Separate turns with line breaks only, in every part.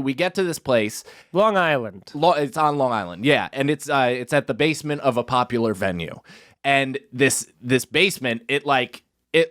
We get to this place.
Long Island.
It's on Long Island, yeah. And it's at the basement of a popular venue. And this basement, it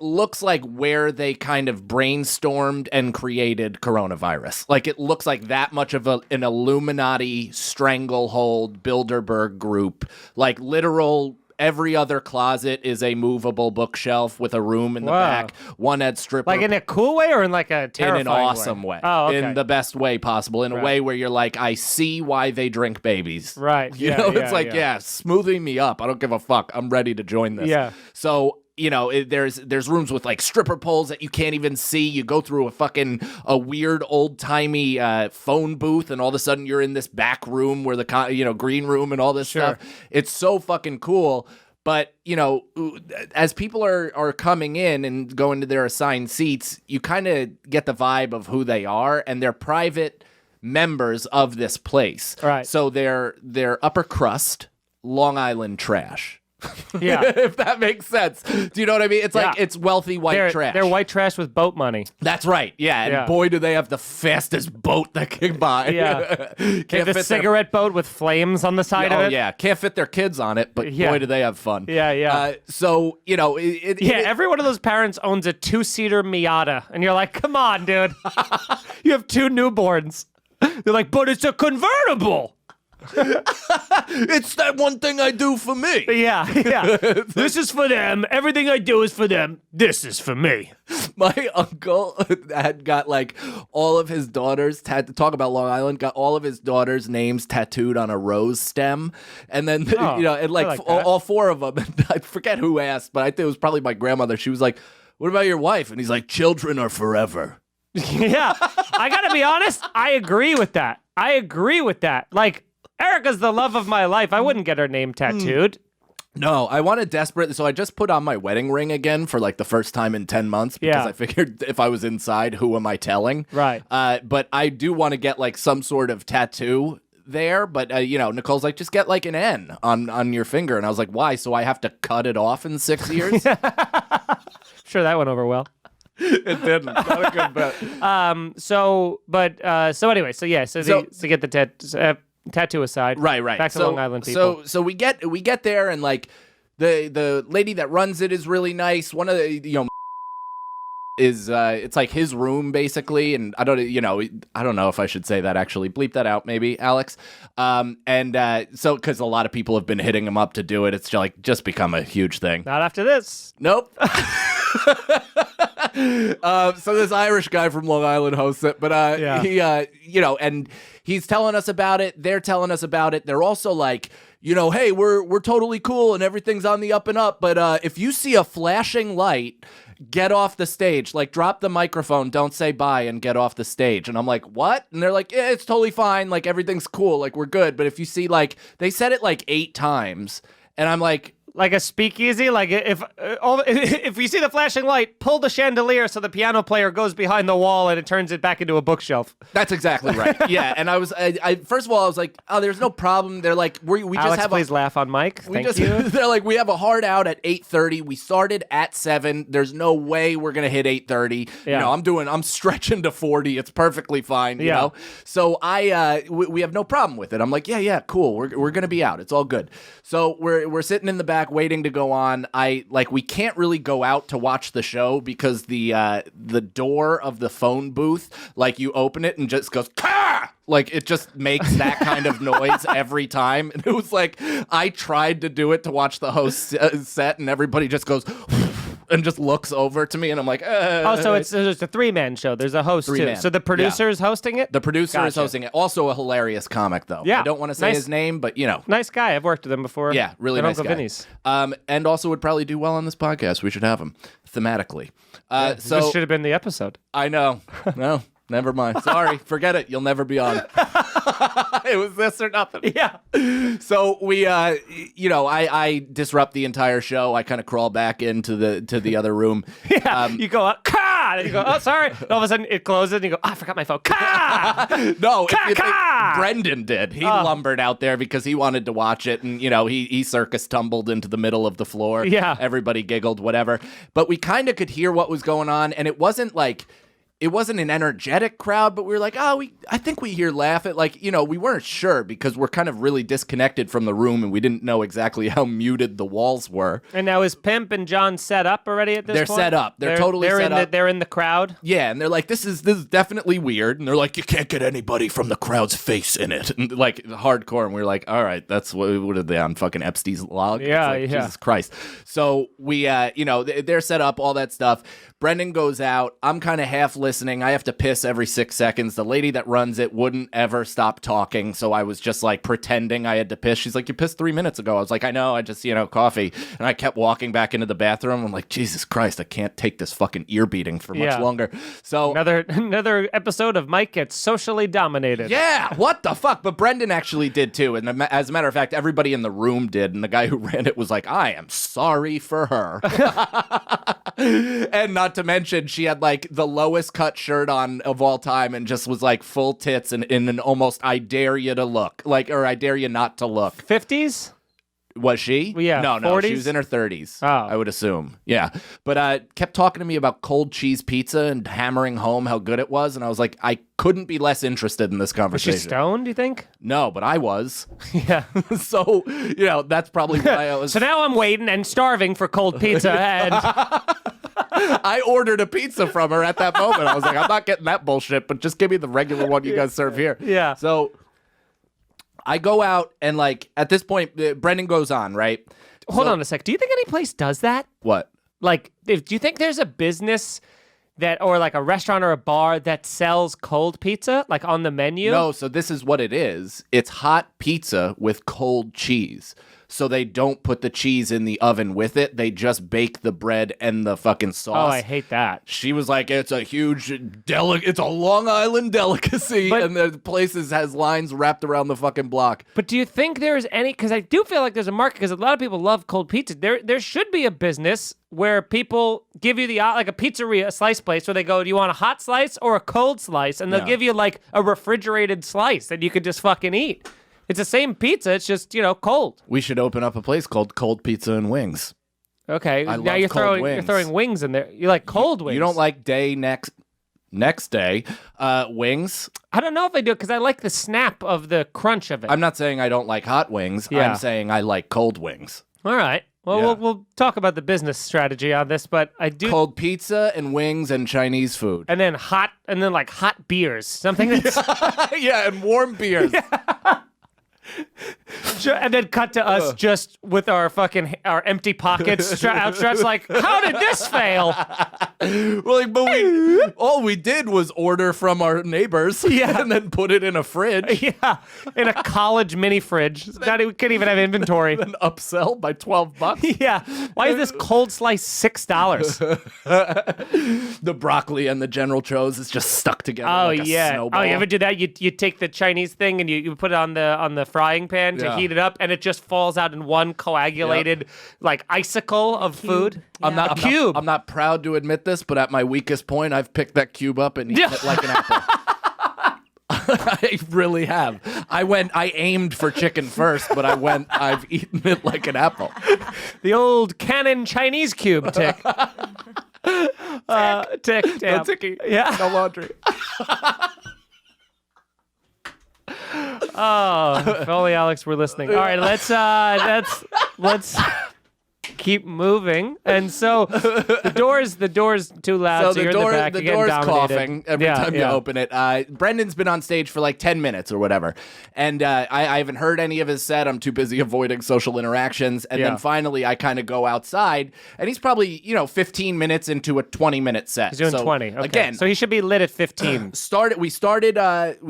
looks like where they kind of brainstormed and created coronavirus. Like, it looks like that much of an Illuminati stranglehold Bilderberg group. Like, literal... Every other closet is a movable bookshelf with a room in the back. One had stripper.
Like in a cool way or in like a terrifying
in an awesome way.
Oh, okay.
In the best way possible. In a way where you're like, I see why they drink babies.
Right.
You know, it's like, smoothing me up. I don't give a fuck. I'm ready to join this.
Yeah.
So, you know, there's rooms with like stripper poles that you can't even see. You go through a weird old timey phone booth, and all of a sudden you're in this back room where the green room and all this stuff. It's so fucking cool. But, you know, as people are coming in and going to their assigned seats, you kind of get the vibe of who they are, and they're private members of this place.
Right.
So they're upper crust, Long Island trash.
Yeah.
If that makes sense. Do you know what I mean? It's like, it's wealthy white trash.
They're white trash with boat money.
That's right. Yeah. And boy, do they have the fastest boat that can buy.
Yeah.
Can't
they have a cigarette boat with flames on the side of it.
Oh, yeah. Can't fit their kids on it, but boy, do they have fun.
Yeah.
So, you know.
Every one of those parents owns a 2-seater Miata. And you're like, come on, dude. You have 2 newborns. They're like, but it's a convertible.
It's that one thing I do for me.
Yeah. This is for them. Everything I do is for them. This is for me.
My uncle had got like all of his daughters, talk about Long Island, got all of his daughters' names tattooed on a rose stem. And then, all 4 of them, I forget who asked, but I think it was probably my grandmother. She was like, what about your wife? And he's like, children are forever.
Yeah. I got to be honest. I agree with that. Like, Erica's the love of my life. I wouldn't get her name tattooed.
No, I wanted desperate, so I just put on my wedding ring again for like the first time in 10 months because I figured if I was inside, who am I telling?
Right.
But I do want to get like some sort of tattoo there, but Nicole's like, just get like an N on your finger, and I was like, why? So I have to cut it off in 6 years?
Sure, that went over well.
It didn't. Not a good bet.
So anyway, so get the tattoo aside.
Right.
Back to Long Island people.
So we get there, and like the lady that runs it is really nice. One of the is it's like his room basically, and I don't know if I should say that actually. Bleep that out maybe, Alex. So because a lot of people have been hitting him up to do it, it's just become a huge thing.
Not after this.
Nope. So this Irish guy from Long Island hosts it, but he and he's telling us about it. They're telling us about it. They're also like, hey, we're totally cool and everything's on the up and up. But if you see a flashing light, get off the stage. Like, drop the microphone, don't say bye, and get off the stage. And I'm like, what? And they're like, yeah, it's totally fine. Like, everything's cool. Like, we're good. But if you see, like, they said it like 8 times, and I'm like,
like a speakeasy, like if you see the flashing light, pull the chandelier so the piano player goes behind the wall and it turns it back into a bookshelf.
That's exactly right. Yeah, and I first of all I was like, oh, there's no problem. They're like, we just
Alex,
have
please laugh on mic. Thank you.
They're like, we have a hard out at 8:30. We started at 7. There's no way we're gonna hit 8:30.
Yeah.
I'm stretching to 40. It's perfectly fine. You know. So we have no problem with it. I'm like, yeah, cool. We're gonna be out. It's all good. So we're sitting in the back waiting to go on. We can't really go out to watch the show because the door of the phone booth, like, you open it and just goes Kah! Like, it just makes that kind of noise every time. And it was like, I tried to do it to watch the host set, and everybody just goes and just looks over to me, and I'm like,
Oh, so it's a 3-man show. There's a host, too. So the producer is hosting it?
The producer is hosting it. Also a hilarious comic, though.
Yeah.
I don't want to say his name, but,
Nice guy. I've worked with him before.
Yeah, really
at
nice
Uncle
guy.
Vinny's.
And also would probably do well on this podcast. We should have him thematically. So
this should have been the episode.
I know. No. Never mind. Sorry. Forget it. You'll never be on. It was this or nothing.
Yeah.
So we, I disrupt the entire show. I kind of crawl back into the other room.
Yeah. You go up, Kah! And you go, oh, sorry. And all of a sudden it closes and you go, oh, I forgot my phone. Kah!
No.
Kah!
Brendan did. He lumbered out there because he wanted to watch it. And, he circus tumbled into the middle of the floor.
Yeah.
Everybody giggled, whatever. But we kind of could hear what was going on. And it wasn't like... it wasn't an energetic crowd, but we were like, I think we hear laugh at, like, we weren't sure because we're kind of really disconnected from the room and we didn't know exactly how muted the walls were.
And now is Pimp and John set up already at this point?
They're set up. They're totally set up.
They're in the crowd?
Yeah, and they're like, this is definitely weird. And they're like, you can't get anybody from the crowd's face in it. And like hardcore. And we were like, all right, that's what are they on, fucking Epstein's log?
Yeah,
like, Jesus Christ. So we, they're set up, all that stuff. Brendan goes out. I'm kind of half listening. I have to piss every 6 seconds. The lady that runs it wouldn't ever stop talking, so I was just like pretending I had to piss. She's like, you pissed 3 minutes ago. I was like, I know, I just, coffee. And I kept walking back into the bathroom. I'm like, Jesus Christ, I can't take this fucking ear beating for much longer. So
another episode of Mike gets socially dominated.
Yeah, what the fuck? But Brendan actually did too. And as a matter of fact, everybody in the room did. And the guy who ran it was like, I am sorry for her. And not to mention, she had like the lowest cut shirt on of all time and just was like full tits and in an almost I dare you to look, like, or I dare you not to look.
50s?
Was she?
Yeah.
No,
40s?
She was in her 30s.
Oh.
I would assume. Yeah. But kept talking to me about cold cheese pizza and hammering home how good it was. And I was like, I couldn't be less interested in this conversation.
Was she stoned, do you think?
No, but I was.
Yeah.
So, that's probably why I was.
So now I'm waiting and starving for cold pizza and...
I ordered a pizza from her at that moment. I was like, I'm not getting that bullshit, but just give me the regular one you guys serve here.
Yeah.
So I go out and, like, at this point, Brendan goes on, right?
Hold on a sec. Do you think any place does that?
What?
Like, do you think there's a business or like a restaurant or a bar that sells cold pizza, like on the menu?
No, so this is what it is. It's hot pizza with cold cheese. So they don't put the cheese in the oven with it. They just bake the bread and the fucking sauce.
Oh, I hate that.
She was like, it's a huge it's a Long Island delicacy, and the place has lines wrapped around the fucking block.
But do you think there's any, because I do feel like there's a market, because a lot of people love cold pizza. There should be a business where people give you like a pizzeria, a slice place, where they go, do you want a hot slice or a cold slice? And they'll give you like a refrigerated slice that you could just fucking eat. It's the same pizza. It's just, cold.
We should open up a place called Cold Pizza and Wings.
Okay.
I
now
love
you're
cold
you're throwing wings in there. You like cold wings.
You don't like next day wings?
I don't know if I do, because I like the snap of the crunch of it.
I'm not saying I don't like hot wings.
Yeah.
I'm saying I like cold wings.
All right. Well,
Yeah.
we'll talk about the business strategy on this, but I do.
Cold pizza and wings and Chinese food.
And then hot beers. Something that's.
Yeah, and warm beers.
And then cut to us just with our empty pockets outstretched, like, how did this fail?
Well, but all we did was order from our neighbors, and then put it in a fridge.
Yeah, in a college mini fridge. We couldn't even have inventory.
Then upsell by $12.
Yeah. Why is this cold slice $6?
The broccoli and the General Tso's is just stuck together.
Oh
like a
yeah.
snowball.
Oh, you ever do that? You take the Chinese thing and you put it on the frying pan to heat it up, and it just falls out in one coagulated like icicle of food.
I'm not
a cube.
I'm not proud to admit this, but at my weakest point, I've picked that cube up and eaten it like an apple. I really have. I aimed for chicken first, but I've eaten it like an apple.
The old Canon Chinese cube tick. Tick.
No ticky.
Yeah.
No laundry.
Oh, if only Alex were listening. All right, let's keep moving. And so the door's too loud. So you're in the back.
The
You're
door's
getting dominated.
coughing every time you open it. Brendan's been on stage for like 10 minutes or whatever, and I haven't heard any of his set. I'm too busy avoiding social interactions. And then finally, I kind of go outside, and he's probably 15 minutes into a 20-minute set.
He's doing 20. Okay.
Again,
so he should be lit at 15.
We started at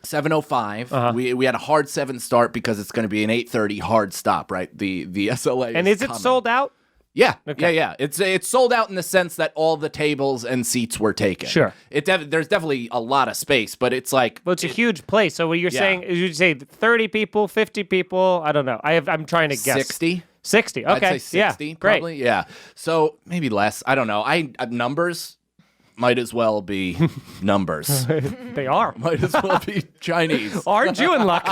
7:05. We had a hard 7 start because it's going to be an 8:30 hard stop, right? The SLA.
And is it
coming.
sold out?
Yeah.
Okay.
Yeah. It's sold out in the sense that all the tables and seats were taken.
Sure.
There's definitely a lot of space, but it's like.
Well, it's a huge place. So what you're saying is you'd say 30 people, 50 people. I don't know. I'm trying to guess.
60.
60. Okay.
I'd say 60.
Yeah.
Probably.
Great.
Yeah. So maybe less. I don't know. Numbers might as well be numbers.
They are.
Might as well be Chinese.
Aren't you in luck?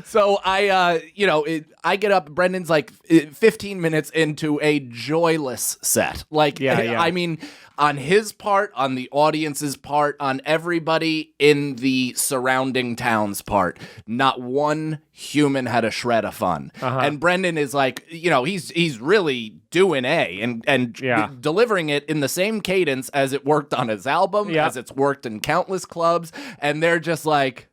So I get up. Brendan's like 15 minutes into a joyless set. Like, I mean, on his part, on the audience's part, on everybody in the surrounding town's part, not one human had a shred of fun. And Brendan is like, he's really doing and delivering it in the same cadence as it worked on his album, as it's worked in countless clubs, and they're just like.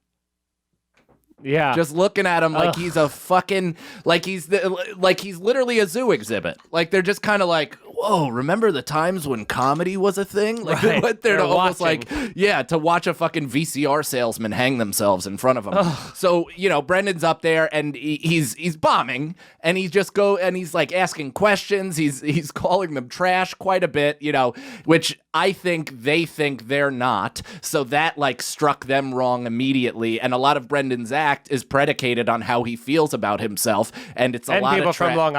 Yeah,
just looking at him like he's a fucking like he's literally a zoo exhibit. Like they're just kind of like, whoa, remember the times when comedy was a thing? Like they went there to almost to watch a fucking VCR salesman hang themselves in front of him. So Brendan's up there and he's bombing and he's like asking questions. He's calling them trash quite a bit, which I think they're not. So that like struck them wrong immediately. And a lot of Brendan's act is predicated on how he feels about himself, and it's a lot of
people from Long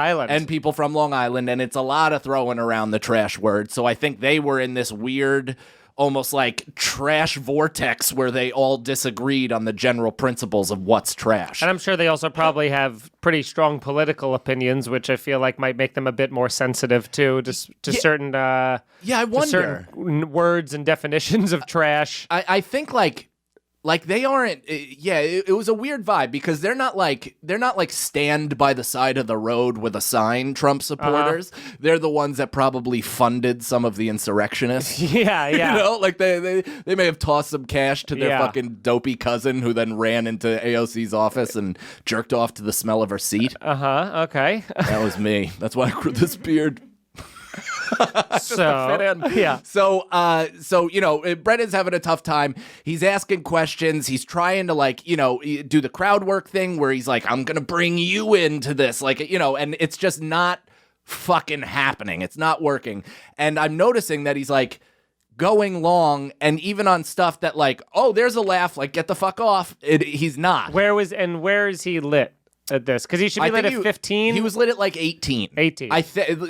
Island,
and it's a lot of throwing around the trash word. So I think they were in this weird, almost like trash vortex where they all disagreed on the general principles of what's trash.
And I'm sure they also probably have pretty strong political opinions, which I feel like might make them a bit more sensitive to certain I wonder
certain
words and definitions of trash.
I think like they aren't. It was a weird vibe because they're not like stand by the side of the road with a sign Trump supporters. They're the ones that probably funded some of the insurrectionists.
Yeah.
Like they may have tossed some cash to their fucking dopey cousin who then ran into AOC's office and jerked off to the smell of her seat.
Okay.
That was me. That's why I grew this beard. So Brendan's having a tough time. He's asking questions. He's trying to do the crowd work thing where he's like, I'm gonna bring you into this, and it's just not fucking happening. It's not working. And I'm noticing that he's like going long, and even on stuff that like, oh, there's a laugh, like get the fuck off. He's not.
Where is he lit at this? Because he should be lit at 15.
He was lit at like 18.
18.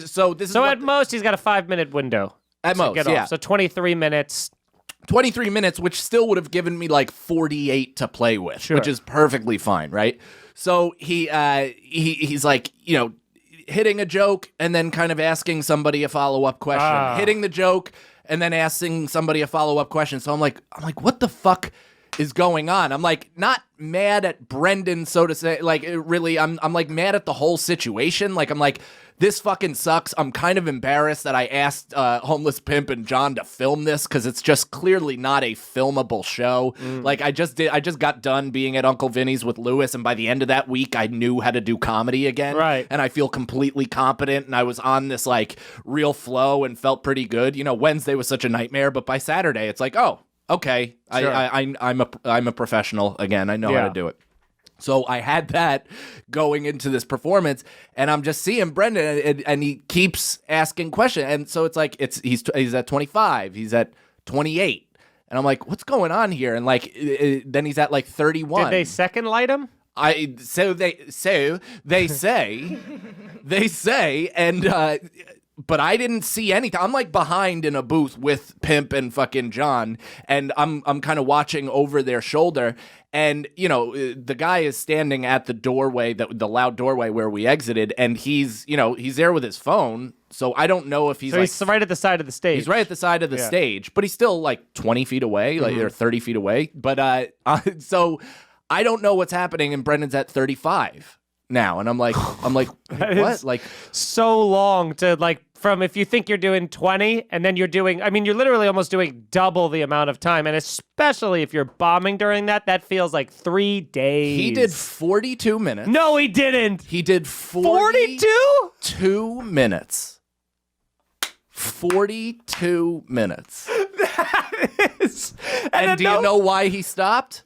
So
at most he's got a 5-minute window.
At most, yeah.
So 23 minutes.
23 minutes, which still would have given me like 48 to play with, which is perfectly fine, right? So he's like, hitting a joke and then kind of asking somebody a follow-up question, hitting the joke and then asking somebody a follow-up question. So I'm like, what the fuck is going on? I'm like not mad at Brendan, so to say. Like really, I'm like mad at the whole situation. Like I'm like, this fucking sucks. I'm kind of embarrassed that I asked Homeless Pimp and John to film this because it's just clearly not a filmable show. Like I just got done being at Uncle Vinny's with Lewis, and by the end of that week, I knew how to do comedy again.
Right.
And I feel completely competent, and I was on this like real flow and felt pretty good. Wednesday was such a nightmare, but by Saturday, it's like, oh, okay, sure. I'm a professional again. I know how to do it. So I had that going into this performance, and I'm just seeing Brendan, and he keeps asking questions, and so it's like he's at 25, he's at 28, and I'm like, what's going on here? And like then he's at like 31.
Did they second light him?
They say, and. But I didn't see anything. I'm like behind in a booth with Pimp and fucking John, and I'm kind of watching over their shoulder. And the guy is standing at the doorway, the loud doorway where we exited, and he's there with his phone. So I don't know if he's
he's right at the side of the stage.
He's right at the side of the stage, but he's still like 20 feet away, like or 30 feet away. But so I don't know what's happening, and Brendan's at 35 now, and I'm like, what? Like
so long to like. From if you think you're doing 20 and then you're literally almost doing double the amount of time. And especially if you're bombing during that feels like 3 days.
He did 42 minutes.
No, he didn't.
He did 42? 2 minutes. 42 minutes.
That is.
And do you know why he stopped?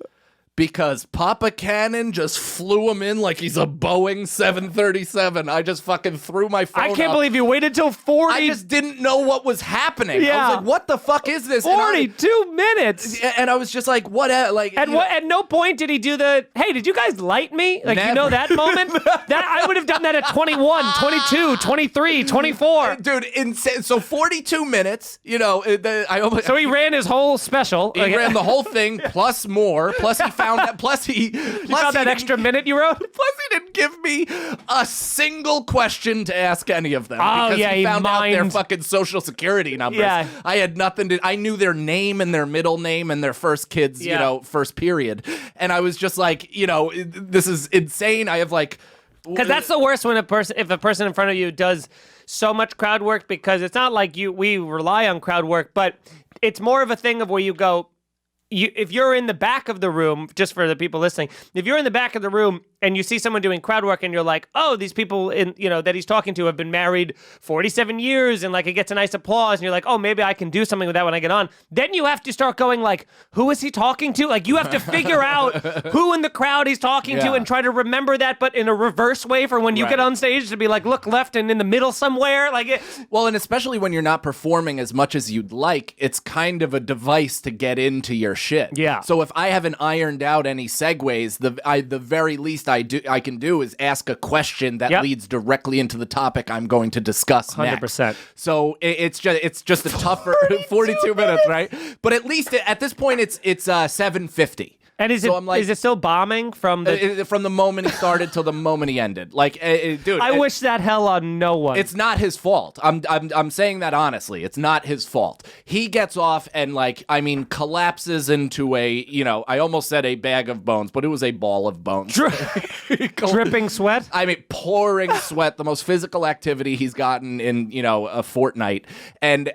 Because Papa Cannon just flew him in like he's a Boeing 737. I just fucking threw my phone
I can't
up.
believe you waited till 40.
I just didn't know what was happening.
Yeah.
I was like, what the fuck is this?
42 minutes.
And I was just like, what? Like,
at no point did he do the, hey, did you guys light me? Like,
never.
You know that moment? That I would have done that at 21, 22, 23, 24.
Dude, insane. So 42 minutes,
So he ran his whole special.
He ran the whole thing plus more. Plus he found that. Plus he
found that extra minute you wrote?
Plus he didn't give me a single question to ask any of them.
Oh,
because
yeah,
he found out their
mined.
fucking social security numbers.
Yeah.
I had nothing to, I knew their name and their middle name and their first kids, first period. And I was just like, this is insane. I have like...
Because that's the worst when if a person in front of you does so much crowd work, because it's not like we rely on crowd work, but it's more of a thing of where you go, if you're in the back of the room, just for the people listening, if you're in the back of the room and you see someone doing crowd work and you're like, oh, these people that he's talking to have been married 47 years and like it gets a nice applause and you're like, oh, maybe I can do something with that when I get on. Then you have to start going like, who is he talking to? Like you have to figure out who in the crowd he's talking to and try to remember that, but in a reverse way for when you get on stage to be like, look left and in the middle somewhere.
Well, and especially when you're not performing as much as you'd like, it's kind of a device to get into your shit.
Yeah.
So if I haven't ironed out any segues, the very least I can do is ask a question that leads directly into the topic I'm going to discuss
100%.
next. So it's just a tougher 42 minutes, right? But at least at this point it's 7:50.
And is it still bombing from
the moment he started till the moment he ended? Like, dude,
I wish that hell on no one.
It's not his fault. I'm saying that honestly. It's not his fault. He gets off and collapses into I almost said a bag of bones, but it was a ball of bones.
Dripping sweat?
Pouring sweat, the most physical activity he's gotten in, a fortnight. And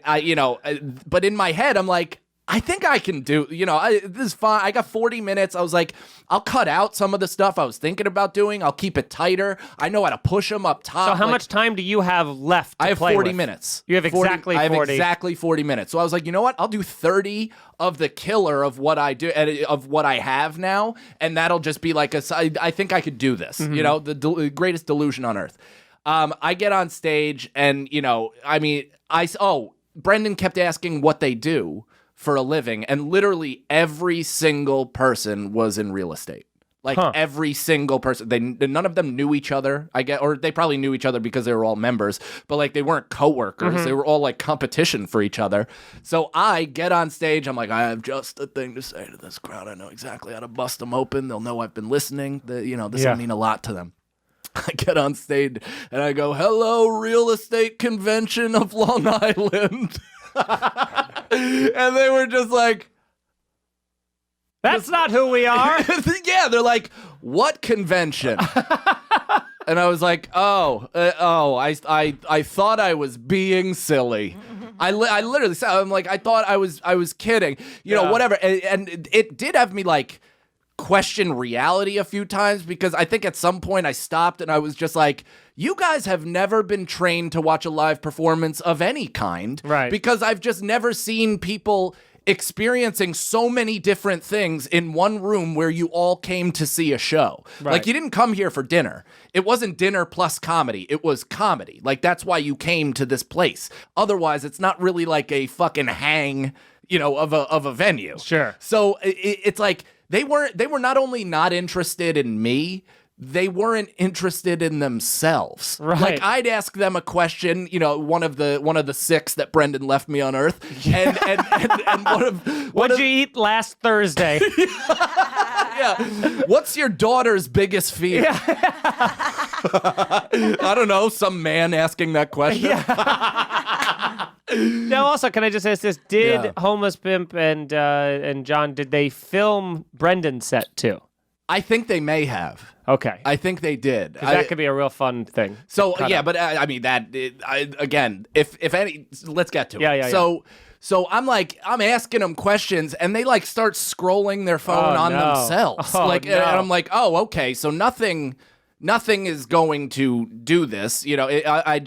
but in my head, I'm like, I think I can do, this is fine. I got 40 minutes. I was like, I'll cut out some of the stuff I was thinking about doing. I'll keep it tighter. I know how to push them up top.
So how much time do you have left to
I have
play
40
with?
minutes.
You have exactly 40.
I have exactly 40 minutes. So I was like, you know what? I'll do 30 of the killer of what I do, of what I have now, and that'll just be like I think I could do this. The greatest delusion on earth. I get on stage and, Brendan kept asking what they do for a living, and literally every single person was in real estate. Every single person. None of them knew each other, I guess, or they probably knew each other because they were all members, but they weren't coworkers. Mm-hmm. They were all competition for each other. So I get on stage. I'm like, I have just a thing to say to this crowd. I know exactly how to bust them open. They'll know I've been listening. This will mean a lot to them. I get on stage and I go, hello, real estate convention of Long Island. And they were just like,
that's not who we are.
Yeah, they're like, what convention? And I was like, I thought I was being silly. I literally said, I'm like, I thought I was kidding, whatever. And it did have me question reality a few times, because I think at some point I stopped and I was just like, you guys have never been trained to watch a live performance of any kind.
Right.
Because I've just never seen people experiencing so many different things in one room where you all came to see a show.
Right.
You didn't come here for dinner. It wasn't dinner plus comedy. It was comedy. That's why you came to this place. Otherwise, it's not really a fucking hang, of a venue.
Sure.
So it's like, they were not only not interested in me, they weren't interested in themselves.
Right.
I'd ask them a question, one of the 6 that Brendan left me on Earth, and
what'd you eat last Thursday?
Yeah. What's your daughter's biggest fear? Yeah. I don't know. Some man asking that question.
Yeah. Now, also, can I just ask this? Did Homeless Pimp and John, did they film Brendan's set too?
I think they may have.
Okay.
I think they did.
That could be a real fun thing.
So, yeah, but again, if any, let's get to it.
Yeah.
So I'm asking them questions, and they start scrolling their phone on themselves. And I'm like, oh, okay, so nothing is going to do this. I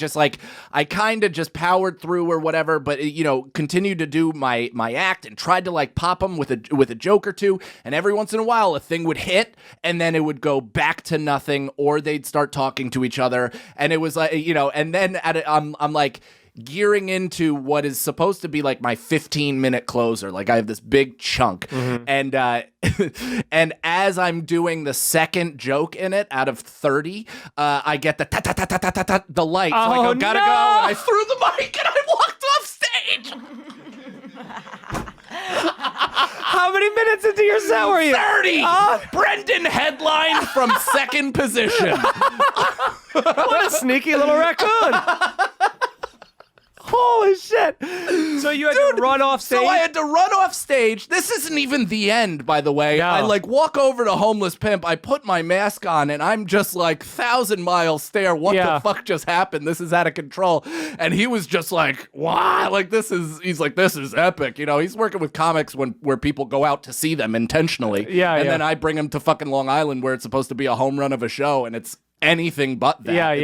kind of just powered through or whatever, but continued to do my act and tried to pop them with a joke or two. And every once in a while, a thing would hit, and then it would go back to nothing, or they'd start talking to each other. And it was and then I'm gearing into what is supposed to be my 15-minute closer. I have this big chunk, and and as I'm doing the second joke in it out of 30, I get the the light. So I go, gotta go, and I threw the mic and I walked off stage.
How many minutes into your set were you?
30! Brendan headlined from second position.
What a sneaky little raccoon. Holy shit. So you had to run off stage?
So I had to run off stage. This isn't even the end, by the way.
No.
I walk over to Homeless Pimp. I put my mask on and I'm just 1,000-mile stare. What the fuck just happened? This is out of control. And he was just like, wow, this is epic. You know, he's working with comics where people go out to see them intentionally.
Yeah,
and then I bring him to fucking Long Island where it's supposed to be a home run of a show and it's anything but that.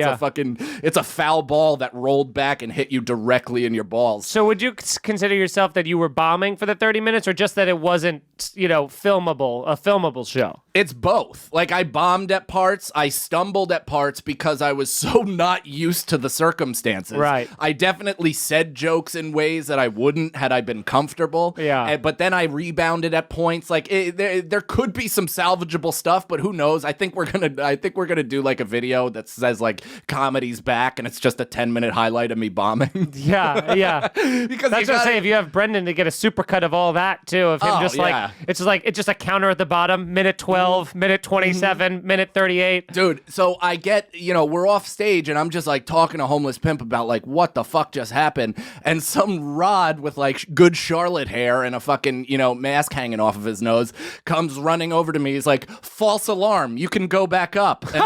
It's a foul ball that rolled back and hit you directly in your balls.
So would you consider yourself that you were bombing for the 30 minutes or just that it wasn't, a filmable show?
It's both. I bombed at parts, I stumbled at parts because I was so not used to the circumstances.
Right.
I definitely said jokes in ways that I wouldn't had I been comfortable.
Yeah.
But then I rebounded at points. There could be some salvageable stuff, but who knows? I think we're gonna do a video that says comedy's back and it's just a 10-minute highlight of me bombing.
Yeah.
Because
that's what I say, if you have Brendan to get a supercut of all that too, of him it's just a counter at the bottom, minute 12, minute 27, minute 38.
Dude, so I get, we're off stage and I'm just talking to Homeless Pimp about what the fuck just happened, and some rod with good Charlotte hair and a fucking, mask hanging off of his nose comes running over to me. He's like, false alarm, you can go back up. And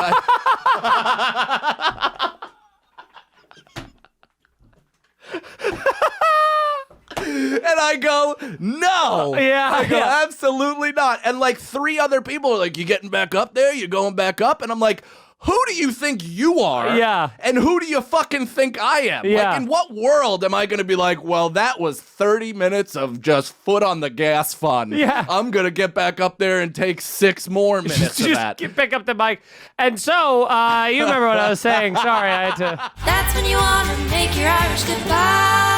and I go, no.
Yeah.
I go, absolutely not. And 3 other people are like, you getting back up there? You going back up? And I'm like, who do you think you are?
Yeah.
And who do you fucking think I am?
Yeah.
In what world am I going to be well, that was 30 minutes of just foot on the gas fun.
Yeah.
I'm going to get back up there and take 6 more minutes of that.
Just pick up the mic. And so, you remember what I was saying. Sorry, I had to.
That's when you want to make your Irish goodbye.